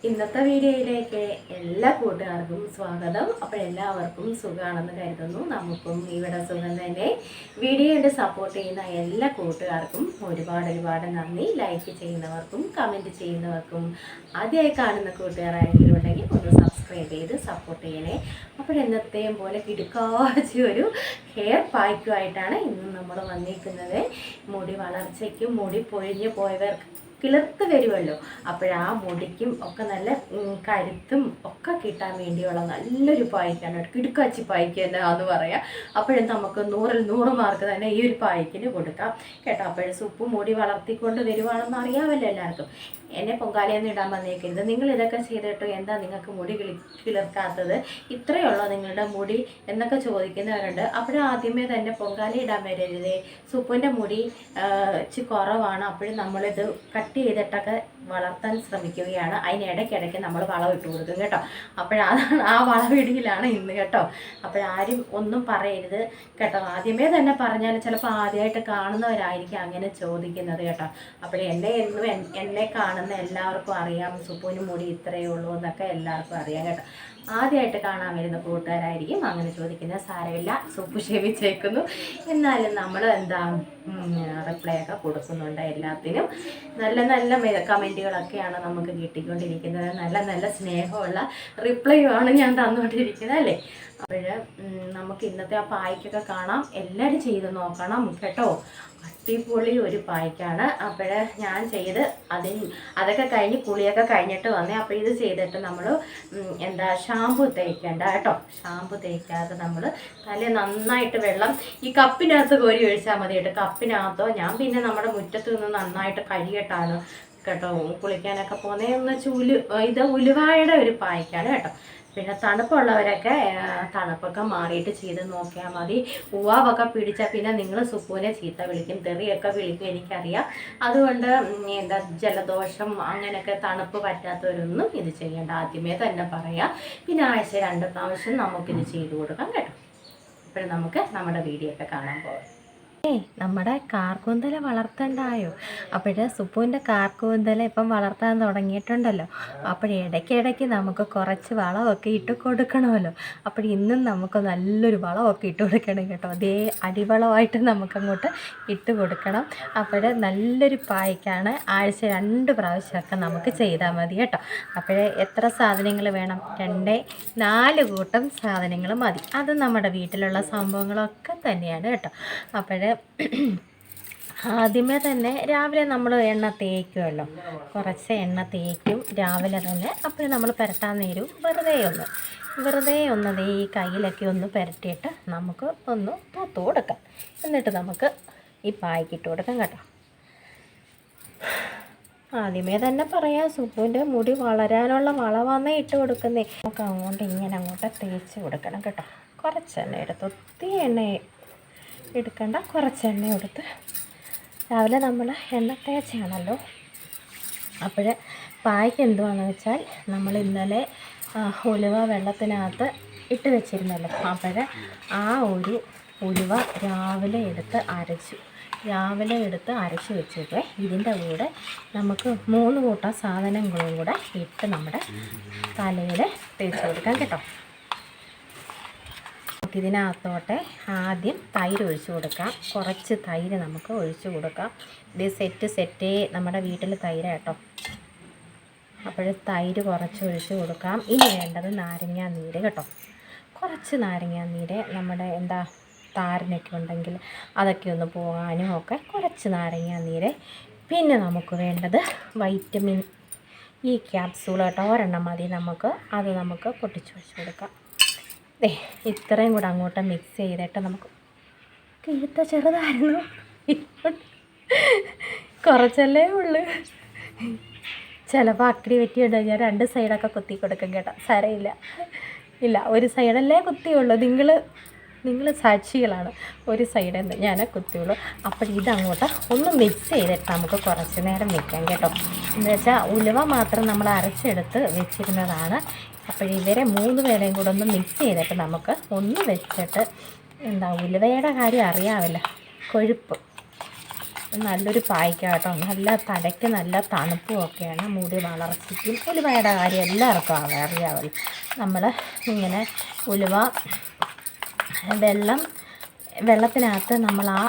ഇന്നത്തെ വീഡിയോയിലേക്ക് എല്ലാ കൂട്ടുകാർക്കും സ്വാഗതം. അപ്പോൾ എല്ലാവർക്കും സുഖമാണെന്ന് കരുതുന്നു. നമുക്കും ഇവിടെ സുഖം തന്നെ. വീഡിയോയുടെ സപ്പോർട്ട് ചെയ്യുന്ന എല്ലാ കൂട്ടുകാർക്കും ഒരുപാട് നന്ദി. ലൈക്ക് ചെയ്യുന്നവർക്കും കമൻറ്റ് ചെയ്യുന്നവർക്കും ആദ്യമായി കാണുന്ന കൂട്ടുകാരാരെങ്കിലും ഉണ്ടെങ്കിൽ ഒന്ന് സബ്സ്ക്രൈബ് ചെയ്ത് സപ്പോർട്ട് ചെയ്യണേ. അപ്പോൾ എന്നത്തെയും പോലെ കിടുക്കാച്ചി ഒരു ഹെയർ പായ്ക്കുമായിട്ടാണ് ഇന്ന് നമ്മൾ വന്നിരിക്കുന്നത്. മുടി വളർച്ചയ്ക്കും മുടി പൊഴിഞ്ഞു പോയവർക്ക് കിളിർത്ത് വരുമല്ലോ, അപ്പോഴാ മുടിക്കും ഒക്കെ നല്ല കരുത്തും ഒക്കെ കിട്ടാൻ വേണ്ടിയുള്ള നല്ലൊരു പായ്ക്കാണ്. കിടുക്കാച്ചി പായ്ക്ക് തന്നെ എന്ന് പറയാം. അപ്പോഴും നമുക്ക് 100ൽ 100 മാർക്ക് തന്നെ ഈ ഒരു പായ്ക്കിന് കൊടുക്കാം കേട്ടോ. അപ്പോഴും സുപ്പ് മുടി വളർത്തിക്കൊണ്ട് വരുവാണെന്ന് അറിയാമല്ലോ എല്ലാവർക്കും. എന്നെ പൊങ്കാലയൊന്നും ഇടാൻ വന്നേക്കരുത്. നിങ്ങൾ ഇതൊക്കെ ചെയ്തിട്ട് എന്താ നിങ്ങൾക്ക് മുടി കിളിർക്കാത്തത്, ഇത്രയുള്ളോ നിങ്ങളുടെ മുടി എന്നൊക്കെ ചോദിക്കുന്നവരുണ്ട്. അപ്പോഴും ആദ്യമേ തന്നെ പൊങ്കാല ഇടാൻ വരരുതേ, സുപ്പിൻ്റെ മുടി കുറവാണ്, അപ്പോഴും നമ്മളിത് കട്ട് ചെയ്തിട്ടൊക്കെ വളർത്താൻ ശ്രമിക്കുകയാണ്. അതിനിടയ്ക്കിടയ്ക്ക് നമ്മൾ വളമിട്ട് കൊടുക്കും കേട്ടോ. അപ്പോഴതാണ് ആ വളവിടിയിലാണ് ഇന്ന് കേട്ടോ. അപ്പോഴാരും ഒന്നും പറയരുത് കേട്ടോ. ആദ്യമേ തന്നെ പറഞ്ഞാൽ ചിലപ്പോൾ ആദ്യമായിട്ട് കാണുന്നവരായിരിക്കും അങ്ങനെ ചോദിക്കുന്നത് കേട്ടോ. എന്നെ കാണുന്ന എല്ലാവർക്കും അറിയാം സുപ്പുവിന് മുടി ഇത്രയേ ഉള്ളൂ എന്നൊക്കെ എല്ലാവർക്കും അറിയാം കേട്ടോ. ആദ്യമായിട്ട് കാണാൻ വരുന്ന കൂട്ടുകാരായിരിക്കും അങ്ങനെ ചോദിക്കുന്നത്. സാരമില്ല, സുപ്പ് ക്ഷമിച്ചേക്കുന്നു. എന്നാലും നമ്മൾ റിപ്ലൈ ഒക്കെ കൊടുക്കുന്നുണ്ട് എല്ലാത്തിനും. നല്ല കമൻറ്റുകളൊക്കെയാണ് നമുക്ക് കിട്ടിക്കൊണ്ടിരിക്കുന്നത്. നല്ല സ്നേഹമുള്ള റിപ്ലൈയുമാണ് ഞാൻ തന്നുകൊണ്ടിരിക്കുന്നത് അല്ലേ. അപ്പോൾ നമുക്ക് ഇന്നത്തെ ആ പായ്ക്കൊക്കെ കാണാം. എല്ലാവരും ചെയ്ത് നോക്കണം കേട്ടോ. അടിപൊളി ഒരു പായ്ക്കാണ്. അപ്പോൾ ഞാൻ ചെയ്ത് അതൊക്കെ കഴിഞ്ഞ് കുളിയൊക്കെ കഴിഞ്ഞിട്ട് വന്നേ. അപ്പോൾ ഇത് ചെയ്തിട്ട് നമ്മൾ ഷാമ്പു തേക്കേണ്ട കേട്ടോ. ഷാമ്പു തേക്കാതെ നമ്മൾ തല നന്നായിട്ട് വെള്ളം ഈ കപ്പിനകത്ത് കോരി ഒഴിച്ചാൽ മതി കേട്ടോ. കപ്പിനകത്തോ ഞാൻ പിന്നെ നമ്മുടെ മുറ്റത്ത് നിന്ന് നന്നായിട്ട് കഴുകിയിട്ടാണ് കേട്ടോ കുളിക്കാനൊക്കെ പോകുന്നത്. ഇത് ഉലുവായുടെ ഒരു പായ്ക്കാണ് കേട്ടോ. പിന്നെ തണുപ്പുള്ളവരൊക്കെ തണുപ്പൊക്കെ മാറിയിട്ട് ചെയ്ത് നോക്കിയാൽ മതി. ഉവാവൊക്കെ പിടിച്ചാൽ പിന്നെ നിങ്ങൾ സുപ്പുവിനെ ചീത്ത വിളിക്കും, തെറിയൊക്കെ വിളിക്കും, എനിക്കറിയാം. അതുകൊണ്ട് ജലദോഷം അങ്ങനെയൊക്കെ തണുപ്പ് പറ്റാത്തവരൊന്നും ഇത് ചെയ്യേണ്ട, ആദ്യമേ തന്നെ പറയാം. പിന്നെ ആഴ്ച 2 പ്രാവശ്യം നമുക്കിത് ചെയ്ത് കൊടുക്കാം കേട്ടോ. ഇപ്പോഴും നമുക്ക് നമ്മുടെ വീഡിയോ ഒക്കെ കാണാൻ പോകാം. നമ്മുടെ കാർക്കൂന്തല വളർത്തണ്ടായോ? അപ്പോഴേ സുപ്പുവിൻ്റെ കാർക്കൂന്തല ഇപ്പം വളർത്താൻ തുടങ്ങിയിട്ടുണ്ടല്ലോ. ഇടയ്ക്കിടയ്ക്ക് നമുക്ക് കുറച്ച് വളമൊക്കെ ഇട്ട് കൊടുക്കണമല്ലോ. ഇന്നും നമുക്ക് നല്ലൊരു വളമൊക്കെ ഇട്ട് കൊടുക്കണം കേട്ടോ. അതേ അടിവളമായിട്ട് നമുക്കങ്ങോട്ട് ഇട്ട് കൊടുക്കണം. നല്ലൊരു പായ്ക്കാണ്. ആഴ്ച 2 പ്രാവശ്യമൊക്കെ നമുക്ക് ചെയ്താൽ മതി കേട്ടോ. എത്ര സാധനങ്ങൾ വേണം? 2-4 കൂട്ടം സാധനങ്ങൾ മതി. അത് നമ്മുടെ വീട്ടിലുള്ള സംഭവങ്ങളൊക്കെ തന്നെയാണ് കേട്ടോ. ആദ്യമേ തന്നെ രാവിലെ നമ്മൾ എണ്ണ തേക്കുമല്ലോ, കുറച്ച് എണ്ണ തേക്കും രാവിലെ തന്നെ. അപ്പോൾ നമ്മൾ പുരട്ടാൻ നേരും വെറുതെ ഒന്ന് ഈ കയ്യിലൊക്കെ ഒന്ന് പുരട്ടിയിട്ട് നമുക്ക് ഒന്ന് തൂത്ത് കൊടുക്കാം. എന്നിട്ട് നമുക്ക് ഈ പായ്ക്കിട്ട് കൊടുക്കാം കേട്ടോ. ആദ്യമേ തന്നെ പറയാം, സുപ്പുവിൻ്റെ മുടി വളരാനുള്ള വളമാന്നേ ഇട്ട് കൊടുക്കുന്നേ. നമുക്ക് അങ്ങോട്ട് തേച്ച് കൊടുക്കണം കേട്ടോ. കുറച്ച് എണ്ണ എടുത്ത്, ഒത്തിരി എണ്ണ എടുക്കണ്ട, കുറച്ച് എണ്ണ എടുത്ത് രാവിലെ നമ്മൾ എണ്ണ തേച്ചാണല്ലോ. പായ്ക്ക് എന്തുവാണെന്ന് വെച്ചാൽ നമ്മൾ ഇന്നലെ ഉലുവ വെള്ളത്തിനകത്ത് ഇട്ട് വെച്ചിരുന്നല്ലോ. ആ ഒരു ഉലുവ രാവിലെ എടുത്ത് അരച്ച് വെച്ചിട്ട് ഇതിൻ്റെ കൂടെ നമുക്ക് 3 കൂട്ടം സാധനങ്ങളും കൂടെ ഇട്ട് നമ്മുടെ തലയിൽ തേച്ച് കൊടുക്കാം കേട്ടോ. ഇതിനകത്തോട്ട് ആദ്യം തൈര് ഒഴിച്ചു കൊടുക്കാം. കുറച്ച് തൈര് നമുക്ക് ഒഴിച്ചു കൊടുക്കാം. ഇത് സെറ്റ് നമ്മുടെ വീട്ടിൽ തൈര് കേട്ടോ. തൈര് കുറച്ച് ഒഴിച്ചു കൊടുക്കാം. ഇനി വേണ്ടത് നാരങ്ങാനീര് കേട്ടോ. കുറച്ച് നാരങ്ങാനീര് നമ്മുടെ താരനൊക്കെ ഉണ്ടെങ്കിൽ അതൊക്കെ ഒന്ന് പോകാനും ഒക്കെ കുറച്ച് നാരങ്ങാനീര്. പിന്നെ നമുക്ക് വേണ്ടത് വൈറ്റമിൻ ഇ ക്യാപ്സൂൾ കേട്ടോ. 1 മതി നമുക്ക്. അത് നമുക്ക് പൊട്ടിച്ച് വെച്ച് കൊടുക്കാം. ഇത്രയും കൂടെ അങ്ങോട്ട് മിക്സ് ചെയ്തിട്ട് നമുക്ക് കീഴ്ത്ത ചെറുതായിരുന്നു, കുറച്ചല്ലേ ഉള്ളു. ചിലപ്പോൾ അക്കടി വെറ്റിയുണ്ട് ഞാൻ 2 സൈഡൊക്കെ കുത്തി കൊടുക്കും കേട്ടോ. ഇല്ല ഒരു സൈഡല്ലേ കുത്തിയുള്ളൂ. നിങ്ങൾ സാക്ഷികളാണ്. ഒരു സൈഡ് ഞാൻ കുത്തിയുള്ളൂ. ഇതങ്ങോട്ട് ഒന്ന് മിക്സ് ചെയ്തിട്ട് നമുക്ക് കുറച്ച് നേരം വെക്കാം കേട്ടോ. എന്ന് വെച്ചാൽ ഉലുവ മാത്രം നമ്മൾ അരച്ചെടുത്ത് വെച്ചിരുന്നതാണ്. ഇവരെ 3 പേരെയും കൂടെ ഒന്ന് മിക്സ് ചെയ്തിട്ട് നമുക്ക് ഒന്ന് വെച്ചിട്ട് ഉലുവയുടെ കാര്യം അറിയാമല്ലോ, കൊഴുപ്പ് നല്ലൊരു പായ്ക്ക കേട്ടോ. നല്ല തലയ്ക്ക് നല്ല തണുപ്പും ഒക്കെയാണ്. മുടി വളർച്ചയ്ക്കും ഉലുവയുടെ കാര്യം എല്ലാവർക്കും അറിയാമല്ലോ. നമ്മൾ ഇങ്ങനെ ഉലുവ വെള്ളത്തിനകത്ത് നമ്മൾ ആ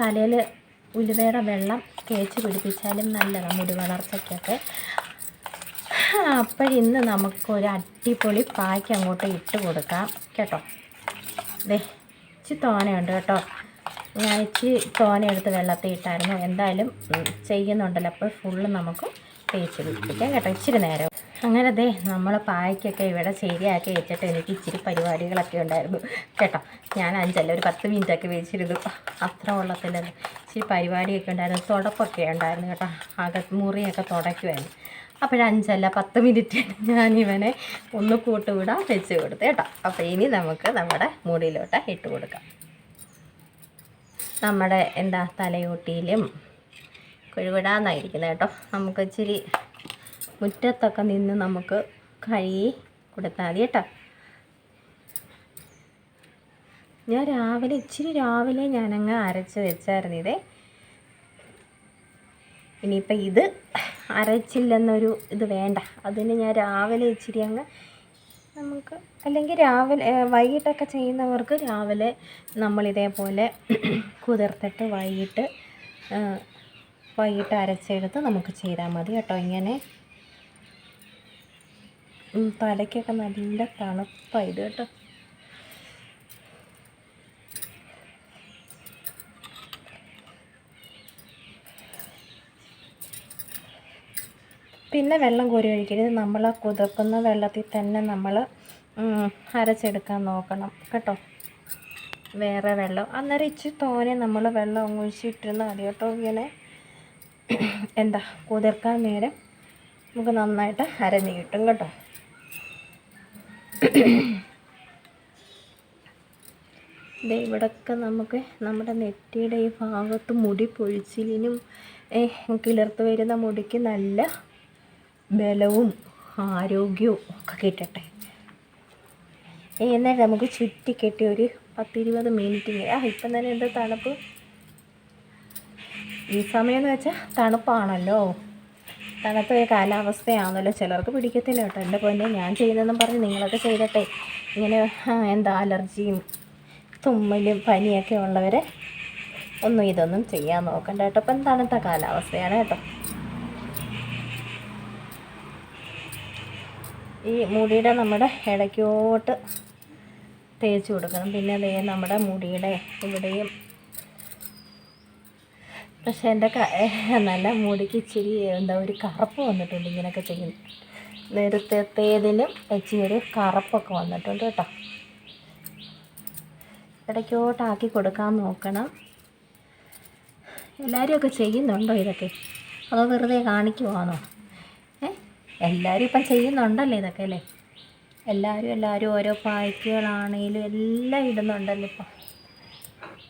തലയിൽ ഉലുവയുടെ വെള്ളം തേച്ച് പിടിപ്പിച്ചാലും നല്ലതാണ് മുടി വളർച്ചയ്ക്കൊക്കെ. അപ്പോഴിന്ന് നമുക്കൊരു അടിപൊളി പായ്ക്ക് അങ്ങോട്ട് ഇട്ട് കൊടുക്കാം കേട്ടോ. ഇച്ചിരി തോനയുണ്ട് കേട്ടോ. ഞാൻ ഇച്ചിരി തോന എടുത്ത് വെള്ളത്തിൽ ഇട്ടായിരുന്നു. എന്തായാലും ചെയ്യുന്നുണ്ടല്ലോ, അപ്പോൾ ഫുള്ള് നമുക്ക് തേച്ച് പിടിപ്പിക്കാം കേട്ടോ. ഇച്ചിരി നേരം അങ്ങനെ നമ്മൾ പായ്ക്കൊക്കെ ഇവിടെ ശരിയാക്കി വെച്ചിട്ട് എനിക്ക് ഇച്ചിരി പരിപാടികളൊക്കെ ഉണ്ടായിരുന്നു കേട്ടോ. ഞാൻ ഒരു 10 മിനിറ്റൊക്കെ വെച്ചിരുന്നു. അത്ര ഉള്ളത്തില്ലല്ലോ. ഇച്ചിരി പരിപാടിയൊക്കെ ഉണ്ടായിരുന്നു. തുടപ്പൊക്കെ ഉണ്ടായിരുന്നു കേട്ടോ. മുറിയൊക്കെ തുടയ്ക്കുമായിരുന്നു. 10 മിനിറ്റ് ഞാനിവനെ ഒന്ന് കൂട്ടുവിടാൻ വെച്ച് കൊടുത്തു കേട്ടോ. അപ്പോൾ ഇനി നമുക്ക് നമ്മുടെ മുടിയിലോട്ട് ഇട്ട് കൊടുക്കാം. നമ്മുടെ തലയോട്ടിയിലും കുഴിവിടാന്നായിരിക്കുന്നത് കേട്ടോ. നമുക്ക് ഇച്ചിരി മുറ്റത്തൊക്കെ നിന്ന് നമുക്ക് കഴുകി കൊടുത്താൽ മതി കേട്ടോ. ഞാൻ ഇച്ചിരി രാവിലെ ഞാനങ്ങ് അരച്ച് വെച്ചായിരുന്നു ഇതേ. ഇനിയിപ്പോൾ ഇത് അരച്ചില്ലെന്നൊരു ഇത് വേണ്ട. അതിന് ഞാൻ രാവിലെ ഇച്ചിരി അങ്ങ് നമുക്ക് അല്ലെങ്കിൽ വൈകിട്ടൊക്കെ ചെയ്യുന്നവർക്ക് രാവിലെ നമ്മളിതേപോലെ കുതിർത്തിട്ട് വൈകിട്ട് അരച്ചെടുത്ത് നമുക്ക് ചെയ്താൽ മതി കേട്ടോ. ഇങ്ങനെ തലയ്ക്കൊക്കെ നല്ല തണുപ്പാണ് ഇത് കേട്ടോ. പിന്നെ വെള്ളം കോരി ഒഴിക്കരുത്. നമ്മൾ കുതിർക്കുന്ന വെള്ളത്തിൽ തന്നെ നമ്മൾ അരച്ചെടുക്കാൻ നോക്കണം കേട്ടോ. വേറെ വെള്ളം അന്നേരം ഇച്ചിരി തോനെ നമ്മൾ വെള്ളം ഒഴിച്ചിട്ടിരുന്നാൽ മതി കേട്ടോ. ഇങ്ങനെ കുതിർക്കാൻ നേരം നമുക്ക് നന്നായിട്ട് അരഞ്ഞ് കിട്ടും കേട്ടോ. ഇവിടെയൊക്കെ നമുക്ക് നമ്മുടെ നെറ്റിയുടെ ഈ ഭാഗത്ത് മുടി പൊഴിച്ചിലിനും കിളിർത്ത് വരുന്ന മുടിക്ക് നല്ല ബലവും ആരോഗ്യവും ഒക്കെ കിട്ടട്ടെ. എന്നിട്ട് നമുക്ക് ചുറ്റിക്കെട്ടി ഒരു 10-20 മിനിറ്റ് ഇപ്പം തന്നെ എന്താ തണുപ്പ്. ഈ സമയമെന്ന് വെച്ചാൽ തണുപ്പാണല്ലോ, തണുത്ത ഒരു കാലാവസ്ഥയാണല്ലോ. ചിലർക്ക് പിടിക്കത്തില്ല കേട്ടോ. എൻ്റെ പൊന്നെ, ഞാൻ ചെയ്യുന്നതെന്നും പറഞ്ഞ് നിങ്ങളൊക്കെ ചെയ്തട്ടെ. ഇങ്ങനെ അലർജിയും തുമ്മലും പനിയൊക്കെ ഉള്ളവരെ ഇതൊന്നും ചെയ്യാൻ നോക്കണ്ട കേട്ടോ. ഇപ്പം തണുത്ത കാലാവസ്ഥയാണ് കേട്ടോ. ഈ മുടിയുടെ നമ്മുടെ ഇടയ്ക്കോട്ട് തേച്ച് കൊടുക്കണം. പിന്നെ നമ്മുടെ മുടിയുടെ ഇവിടെയും. പക്ഷേ എൻ്റെ നല്ല മുടിക്ക് ഇച്ചിരി ഒരു കറുപ്പ് വന്നിട്ടുണ്ട് ഇങ്ങനെയൊക്കെ ചെയ്യുന്നു. നേരത്തേതിലും ഇച്ചിരി ഒരു കറുപ്പൊക്കെ വന്നിട്ടുണ്ട് കേട്ടോ. ഇടയ്ക്കോട്ടാക്കി കൊടുക്കാൻ നോക്കണം. എല്ലാവരും ചെയ്യുന്നുണ്ടോ ഇതൊക്കെ, അതോ വെറുതെ കാണിക്കുവാണോ? എല്ലാവരും ഇപ്പം ചെയ്യുന്നുണ്ടല്ലോ ഇതൊക്കെ അല്ലേ. എല്ലാവരും ഓരോ പായ്ക്കുകളാണെങ്കിലും എല്ലാം ഇടുന്നുണ്ടല്ലോ ഇപ്പം.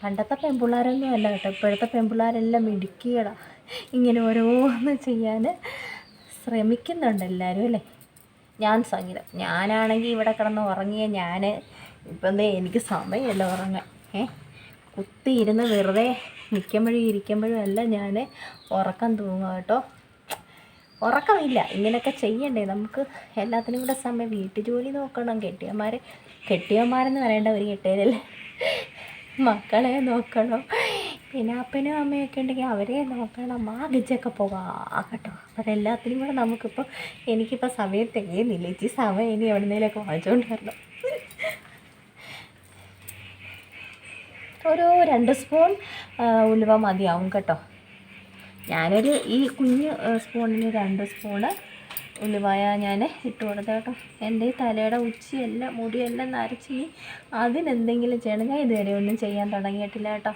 പണ്ടത്തെ പെൺപിള്ളേരൊന്നും അല്ല കേട്ടോ. ഇപ്പോഴത്തെ പെൺപിള്ളേരെല്ലാം മിടുക്കികളാണ്. ഇങ്ങനെ ഓരോന്ന് ചെയ്യാൻ ശ്രമിക്കുന്നുണ്ട് എല്ലാവരും അല്ലേ. ഞാനാണെങ്കിൽ ഇവിടെ കിടന്ന് ഉറങ്ങിയ ഇപ്പം എനിക്ക് സമയമല്ല ഉറങ്ങാൻ. കുത്തിയിരുന്ന് വെറുതെ ഇരിക്കുമ്പോഴും അല്ല ഞാൻ ഉറക്കം തൂങ്ങുക കേട്ടോ. ഉറക്കമില്ല. ഇങ്ങനെയൊക്കെ ചെയ്യണ്ടേ നമുക്ക്. എല്ലാത്തിനും കൂടെ സമയം. വീട്ടു ജോലി നോക്കണം. കെട്ടിയന്മാരെന്ന് പറയേണ്ട ഒരു കെട്ടിയതല്ലേ. മക്കളെ നോക്കണം. പിന്നെ അപ്പനും അമ്മയൊക്കെ ഉണ്ടെങ്കിൽ അവരെ നോക്കണം. ഗിജൊക്കെ പോകാം കേട്ടോ. അപ്പം എല്ലാത്തിനും കൂടെ എനിക്കിപ്പോൾ സമയം തികയുന്നില്ല. ഇച്ചിരി സമയം ഇനി എവിടുന്നേലൊക്കെ വാങ്ങിച്ചുകൊണ്ട് വരണം. ഒരു 2 സ്പൂൺ ഉലുവ മതിയാവും കേട്ടോ. ഈ കുഞ്ഞ് സ്പൂണിന് 2 സ്പൂണ് ഉലുവയ ഞാൻ ഇട്ട് കൊടുത്ത കേട്ടോ. എൻ്റെ ഈ തലയുടെ ഉച്ചിയെല്ലാം മുടിയെല്ലാം നരച്ച് അതിനെന്തെങ്കിലും ചെയ്യണം. ഞാൻ ഇതുവരെ ഒന്നും ചെയ്യാൻ തുടങ്ങിയിട്ടില്ല കേട്ടോ.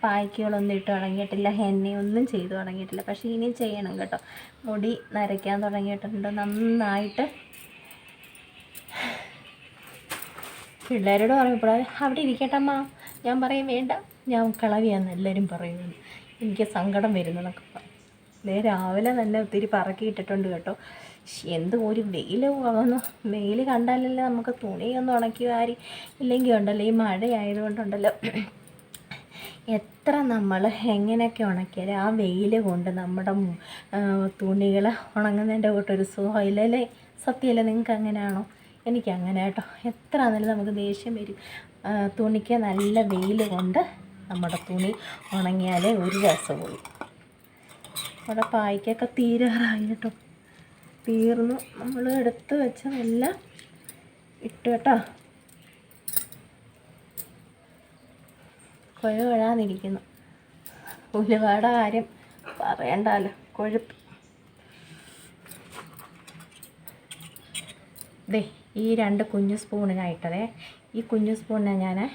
പായ്ക്കുകളൊന്നും ഇട്ട് തുടങ്ങിയിട്ടില്ല, എണ്ണയൊന്നും ചെയ്ത് തുടങ്ങിയിട്ടില്ല. പക്ഷേ ഇനി ചെയ്യണം കേട്ടോ. മുടി നരയ്ക്കാൻ തുടങ്ങിയിട്ടുണ്ട് നന്നായിട്ട്. പിള്ളേരോട് പറയുമ്പോൾ അവിടെ ഇരിക്കട്ടമ്മ, ഞാൻ പറയും വേണ്ട, ഞാൻ കളവിയാന്ന് എല്ലാവരും പറയുന്നു. എനിക്ക് സങ്കടം വരുന്നതൊക്കെ പറയും. രാവിലെ തന്നെ ഒത്തിരി പറക്കിയിട്ടിട്ടുണ്ട് കേട്ടോ. ഒരു വെയിൽ വന്നു. വെയിൽ കണ്ടാലല്ലേ നമുക്ക് തുണിയൊന്നും ഉണക്കി ഇല്ലെങ്കിൽ ഉണ്ടല്ലോ, ഈ മഴ ആയതുകൊണ്ടുണ്ടല്ലോ എത്ര നമ്മൾ എങ്ങനെയൊക്കെ ഉണക്കിയാലും ആ വെയിൽ കൊണ്ട് നമ്മുടെ തുണികൾ ഉണങ്ങുന്നതിൻ്റെ കൂട്ടൊരു സുഖമില്ലല്ലേ? സത്യമല്ലേ? നിങ്ങൾക്ക് അങ്ങനെയാണോ? എനിക്കങ്ങനെ കേട്ടോ. എത്ര ആണെങ്കിലും നമുക്ക് ദേഷ്യം വരും. തുണിക്ക് നല്ല വെയിൽ കൊണ്ട് നമ്മുടെ തുണി ഉണങ്ങിയാലേ ഒരു രസമുള്ളൂ. അവിടെ പായ്ക്കൊക്കെ തീരാറായി കേട്ടോ. തീർന്നു. നമ്മൾ എടുത്ത് വെച്ചതെല്ലാം ഇട്ടു കേട്ടോ. കുഴവഴാന്നിരിക്കുന്നു. ഉലുവയുടെ കാര്യം പറയണ്ടല്ലോ, കൊഴുപ്പ്. ദേ ഈ 2 കുഞ്ഞു സ്പൂണിനായിട്ടതേ, ഈ കുഞ്ഞു സ്പൂണിനാണ്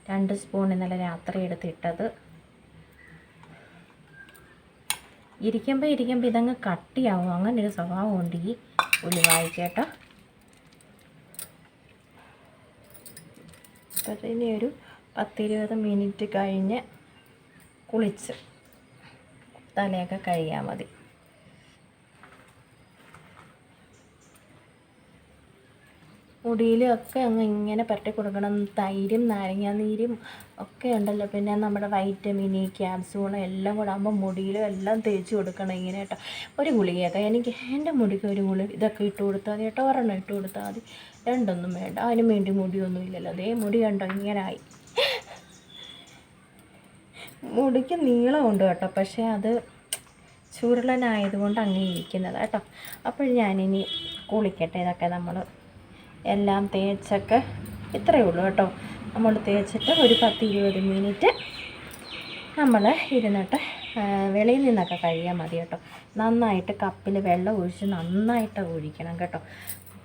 ഞാൻ 2 സ്പൂൺ ഇന്നലെ രാത്രി എടുത്തിട്ടത്. ഇരിക്കുമ്പോൾ ഇതങ്ങ് കട്ടിയാവും, അങ്ങനൊരു സ്വഭാവമുണ്ട് ഈ ഉലുവായ്ക്ക് കേട്ടോ. അപ്പോൾ ഇനി ഒരു 10-20 മിനിറ്റ് കഴിഞ്ഞ് കുളിച്ച് തലയൊക്കെ കഴുകിയാൽ മതി. മുടിയിലൊക്കെ അങ്ങ് ഇങ്ങനെ പുരട്ടി കൊടുക്കണം. തൈരും നാരങ്ങാനീരും ഒക്കെ ഉണ്ടല്ലോ, പിന്നെ നമ്മുടെ വൈറ്റമിൻ ക്യാപ്സൂൾ എല്ലാം കൂടെ ആകുമ്പോൾ മുടിയിലും എല്ലാം തേച്ച് കൊടുക്കണം ഇങ്ങനെ കേട്ടോ. ഒരു ഗുളികയൊക്കെ എൻ്റെ മുടിക്ക് ഒരു ഗുളിക ഇതൊക്കെ ഇട്ട് കൊടുത്താൽ മതി കേട്ടോ. 1 ഇട്ട് കൊടുത്താൽ മതി, 2 വേണ്ട. അതിന് വേണ്ടി മുടിയൊന്നും ഇല്ലല്ലോ. അതേ മുടി കണ്ടോ ഇങ്ങനായി. മുടിക്ക് നീളമുണ്ട് കേട്ടോ, പക്ഷേ അത് ചുരുളനായതുകൊണ്ട് അങ്ങനെ ഇരിക്കുന്നത് കേട്ടോ. അപ്പോൾ ഞാനിനി കുളിക്കട്ടെ. ഇതൊക്കെ നമ്മൾ എല്ലാം തേച്ചൊക്കെ ഇത്രയേ ഉള്ളൂ കേട്ടോ. നമ്മൾ തേച്ചിട്ട് ഒരു 10-20 മിനിറ്റ് നമ്മൾ ഇരുന്നിട്ട് വെളിയിൽ നിന്നൊക്കെ കഴിയാൻ മതി കേട്ടോ. നന്നായിട്ട് കപ്പിൽ വെള്ളം ഒഴിച്ച് നന്നായിട്ട് ഒഴിക്കണം കേട്ടോ.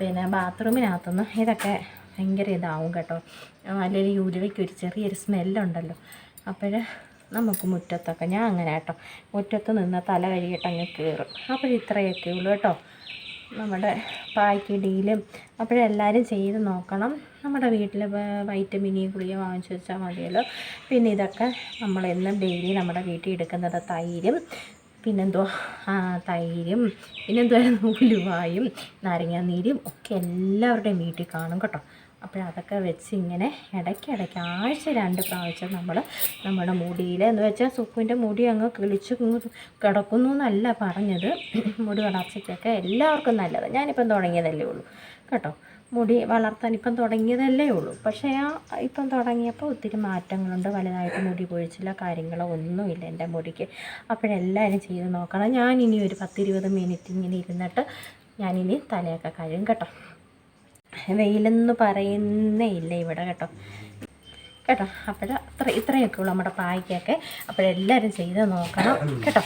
പിന്നെ ബാത്റൂമിനകത്തുനിന്ന് ഇതൊക്കെ ഭയങ്കര ഇതാവും കേട്ടോ. അല്ലെങ്കിൽ ഉലുവയ്ക്ക് ഒരു ചെറിയൊരു സ്മെല്ലുണ്ടല്ലോ. അപ്പോൾ നമുക്ക് മുറ്റത്തൊക്കെ, ഞാൻ അങ്ങനെ കേട്ടോ, മുറ്റത്ത് നിന്ന് തല കഴുകിയിട്ട് അങ്ങ് കയറും. ഇത്രയൊക്കെ ഉള്ളൂ കേട്ടോ നമ്മുടെ പായ്ക്കിടിയിലും. അപ്പോഴെല്ലാവരും ചെയ്ത് നോക്കണം. നമ്മുടെ വീട്ടിൽ വൈറ്റമിൻ ഗുളിക വാങ്ങിച്ച് വെച്ചാൽ മതിയല്ലോ. പിന്നെ ഇതൊക്കെ നമ്മളെന്നും ഡെയിലി നമ്മുടെ വീട്ടിൽ എടുക്കുന്നത് തൈരും, തൈരും ഉലുവായും നാരങ്ങാനീരും ഒക്കെ എല്ലാവരുടെയും വീട്ടിൽ കാണും കേട്ടോ. അതൊക്കെ വെച്ച് ഇങ്ങനെ ഇടയ്ക്കിടയ്ക്ക് ആഴ്ച 2 പ്രാവശ്യം നമ്മൾ നമ്മുടെ മുടിയിൽ, എന്ന് വെച്ചാൽ സുക്കുവിൻ്റെ മുടി അങ്ങ് കിളിച്ച് കിടക്കുന്നു എന്നല്ല പറഞ്ഞത്. മുടി വളർച്ചയ്ക്കൊക്കെ എല്ലാവർക്കും നല്ലത്. ഞാനിപ്പം തുടങ്ങിയതല്ലേ ഉള്ളൂ കേട്ടോ. മുടി വളർത്താൻ ഇപ്പം തുടങ്ങിയതല്ലേ ഉള്ളൂ. പക്ഷേ ഇപ്പം തുടങ്ങിയപ്പോൾ ഒത്തിരി മാറ്റങ്ങളുണ്ട്. വലുതായിട്ട് മുടി പൊഴിച്ചില്ല, കാര്യങ്ങളോ ഒന്നുമില്ല എൻ്റെ മുടിക്ക്. അപ്പോഴെല്ലാവരും ചെയ്ത് നോക്കണം. ഞാനിനി ഒരു 10-20 മിനിറ്റ് ഇങ്ങനെ ഇരുന്നിട്ട് ഞാനിനി തലയൊക്കെ കഴുകും കേട്ടോ. വെയിലെന്ന് പറയുന്നേ ഇല്ല ഇവിടെ കേട്ടോ. ഇത്രയൊക്കെ ഉള്ളൂ നമ്മുടെ പായ്ക്കൊക്കെ. അപ്പോഴെല്ലാവരും ചെയ്ത് നോക്കണം കേട്ടോ.